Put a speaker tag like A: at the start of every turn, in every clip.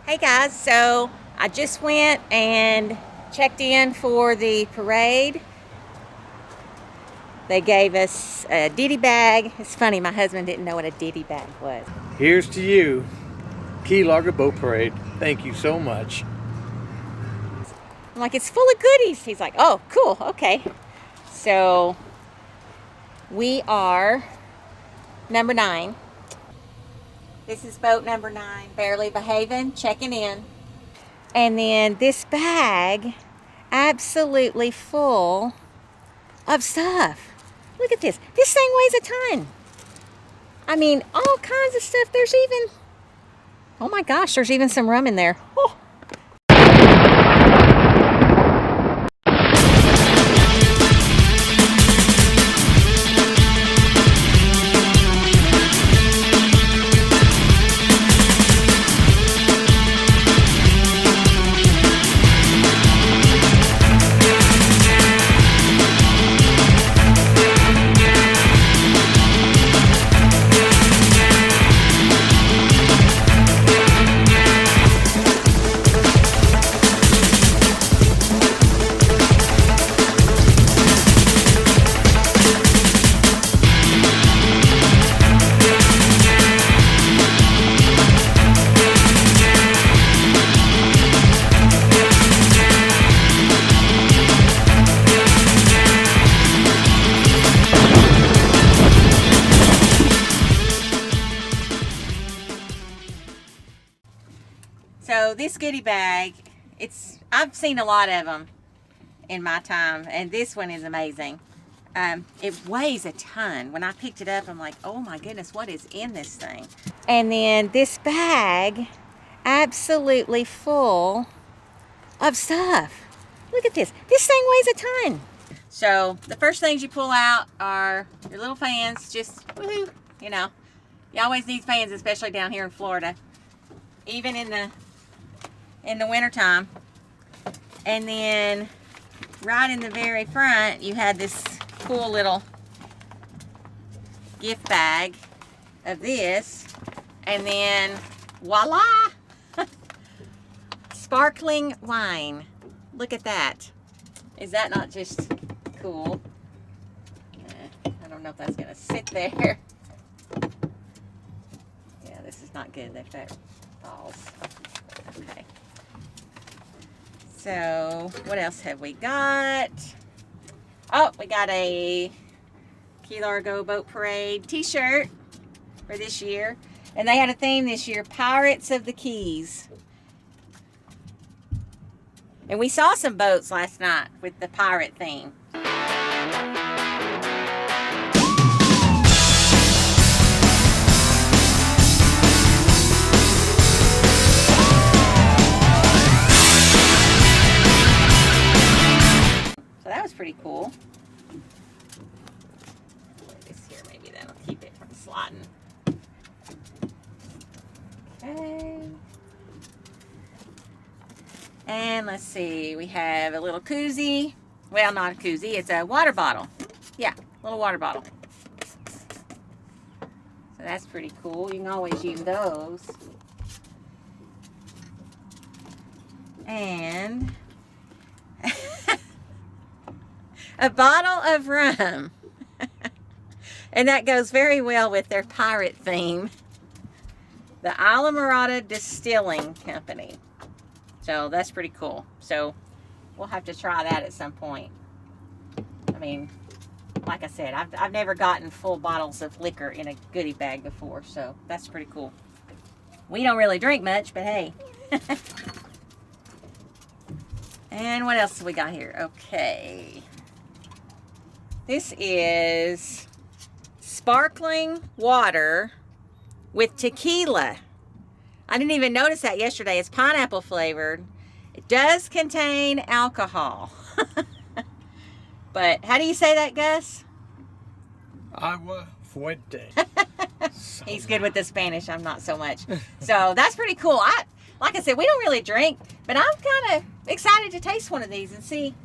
A: Hey guys, so I just went and checked in for the parade. They gave us a ditty bag. It's funny, my husband didn't know what a ditty bag was.
B: Here's to you, Key Largo Boat Parade. Thank you so much.
A: I'm like, it's full of goodies. He's like, oh, cool, okay. So we are number 9. This is boat number 9, barely behaving, checking in. And then this bag, absolutely full of stuff. Look at this. This thing weighs a ton. I mean, all kinds of stuff. There's even, oh my gosh, there's even some rum in there. Oh. So this goodie bag, I've seen a lot of them in my time, and this one is amazing. It weighs a ton. When I picked it up, I'm like, oh my goodness, what is in this thing? And then this bag, absolutely full of stuff. Look at this. This thing weighs a ton. So the first things you pull out are your little fans. Just woohoo, you know. You always need fans, especially down here in Florida, even in the winter time. And then right in the very front, you had this cool little gift bag of this, and then voila, sparkling wine. Look at that. Is that not just cool? I don't know if that's gonna sit there. Yeah, this is not good. That falls. Okay. So what else have we got? Oh, we got a Key Largo Boat Parade t-shirt for this year. And they had a theme this year, Pirates of the Keys. And we saw some boats last night with the pirate theme. So that was pretty cool. Put this here, maybe that'll keep it from sliding. Okay. And let's see, we have a little koozie. Well, not a koozie, it's a water bottle. Yeah, little water bottle. So that's pretty cool. You can always use those. And a bottle of rum. And that goes very well with their pirate theme. The Islamorada Distilling Company. So that's pretty cool. So we'll have to try that at some point. I mean, like I said, I've never gotten full bottles of liquor in a goodie bag before, so that's pretty cool. We don't really drink much, but hey. And what else have we got here? Okay. This is sparkling water with tequila. I didn't even notice that yesterday. It's pineapple flavored. It does contain alcohol. But how do you say that, Gus?
B: Agua fuerte.
A: He's good with the Spanish. I'm not so much. So that's pretty cool. Like I said, we don't really drink, but I'm kind of excited to taste one of these and see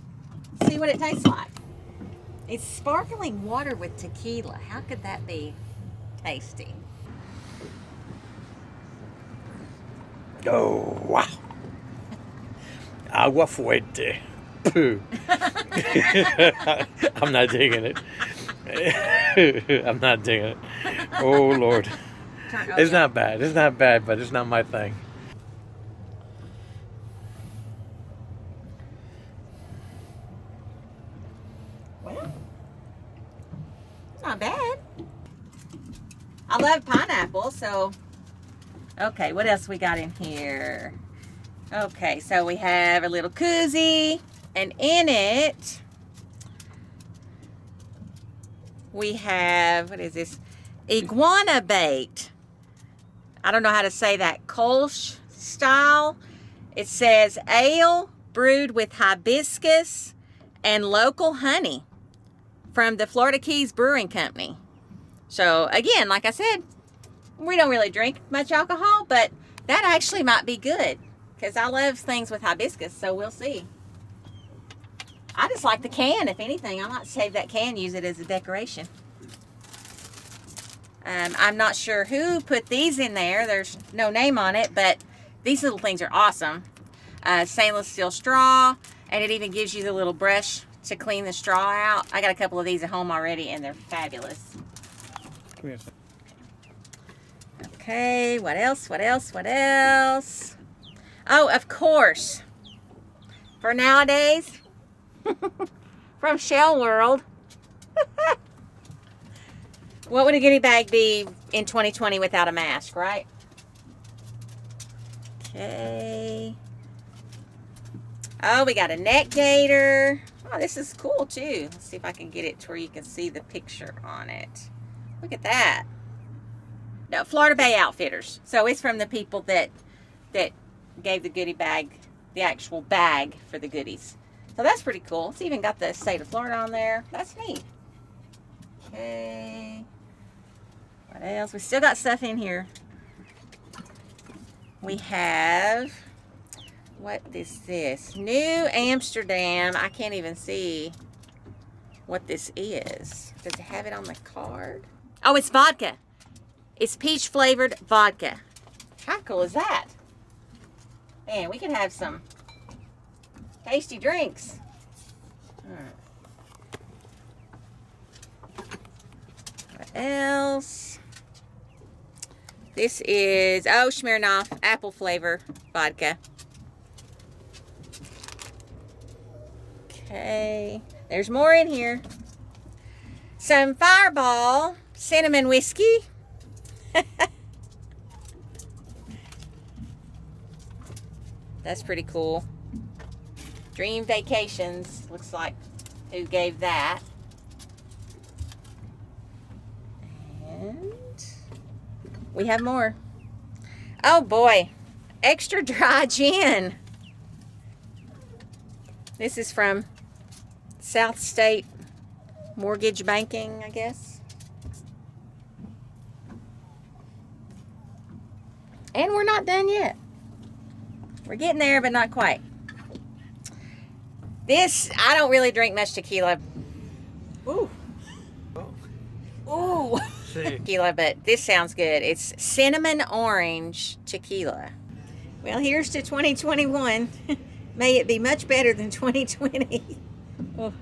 A: what it tastes like. It's sparkling water with tequila. How could that be tasty?
B: Oh, wow. Agua fuerte. Poo. I'm not digging it. I'm not digging it. Oh, Lord. It's not bad. It's not bad, but it's not my thing.
A: Well, it's not bad. I love pineapple, so. Okay, what else we got in here? Okay, so we have a little koozie, and in it, we have, what is this? Iguana bait. I don't know how to say that. Kolsch style. It says ale brewed with hibiscus and local honey from the Florida Keys Brewing Company. So again, like I said, we don't really drink much alcohol, but that actually might be good because I love things with hibiscus, so we'll see. I just like the can, if anything. I might save that can, use it as a decoration. I'm not sure who put these in there. There's no name on it, but these little things are awesome. Stainless steel straw, and it even gives you the little brush to clean the straw out. I got a couple of these at home already, and they're fabulous.
B: Come here.
A: Okay, what else? What else? What else? Oh, of course. For nowadays, from Shell World. What would a goodie bag be in 2020 without a mask, right? Okay. Oh, we got a neck gaiter. Oh, this is cool too. Let's see if I can get it to where you can see the picture on it. Look at that. No, Florida Bay Outfitters. So it's from the people that gave the goodie bag, the actual bag for the goodies. So that's pretty cool. It's even got the state of Florida on there. That's neat. Okay. What else? We still got stuff in here. We have, what is this? New Amsterdam. I can't even see what this is. Does it have it on the card? Oh, it's vodka. It's peach flavored vodka. How cool is that? Man, we could have some tasty drinks. What else? This is, oh, Smirnoff apple flavor vodka. Okay, there's more in here. Some Fireball cinnamon whiskey. That's pretty cool. Dream Vacations, looks like who gave that. And we have more. Oh boy, extra dry gin. This is from South State Mortgage Banking, I guess. And we're not done yet. We're getting there, but not quite. This, I don't really drink much tequila. Ooh. Ooh. Tequila, but this sounds good. It's cinnamon orange tequila. Well, here's to 2021. May it be much better than 2020. Oh.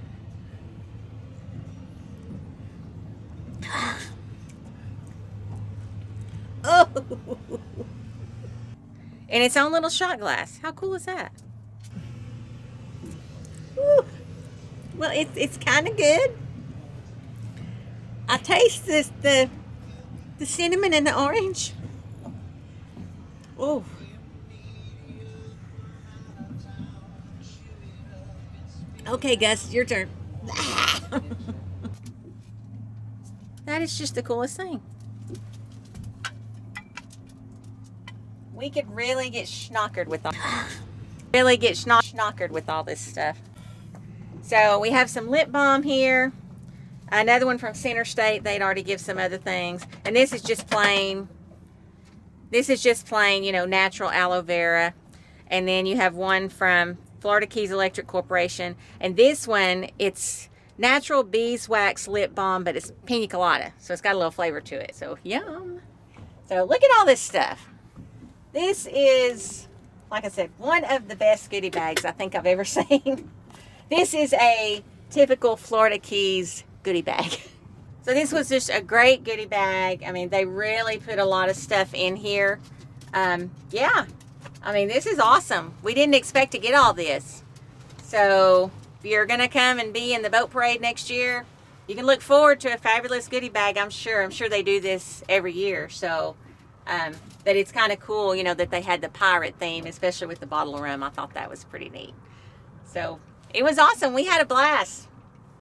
A: Oh. In its own little shot glass. How cool is that? Woo. Well, it's kind of good. I taste this the cinnamon and the orange. Oh. Okay, Gus, your turn. That is just the coolest thing. We could really get schnockered with all with all this stuff. So we have some lip balm here. Another one from Center State. They'd already give some other things. And this is just plain. This is just plain, you know, natural aloe vera. And then you have one from Florida Keys Electric Corporation. And this one, it's natural beeswax lip balm, but it's pina colada. So it's got a little flavor to it. So yum. So look at all this stuff. This is, like I said, one of the best goodie bags I think I've ever seen. This is a typical Florida Keys goodie bag. So this was just a great goodie bag. I mean, they really put a lot of stuff in here. Yeah, I mean, this is awesome. We didn't expect to get all this. So if you're going to come and be in the boat parade next year, you can look forward to a fabulous goodie bag, I'm sure. I'm sure they do this every year. So that it's kind of cool, you know, that they had the pirate theme, especially with the bottle of rum. I thought that was pretty neat. So it was awesome. We had a blast.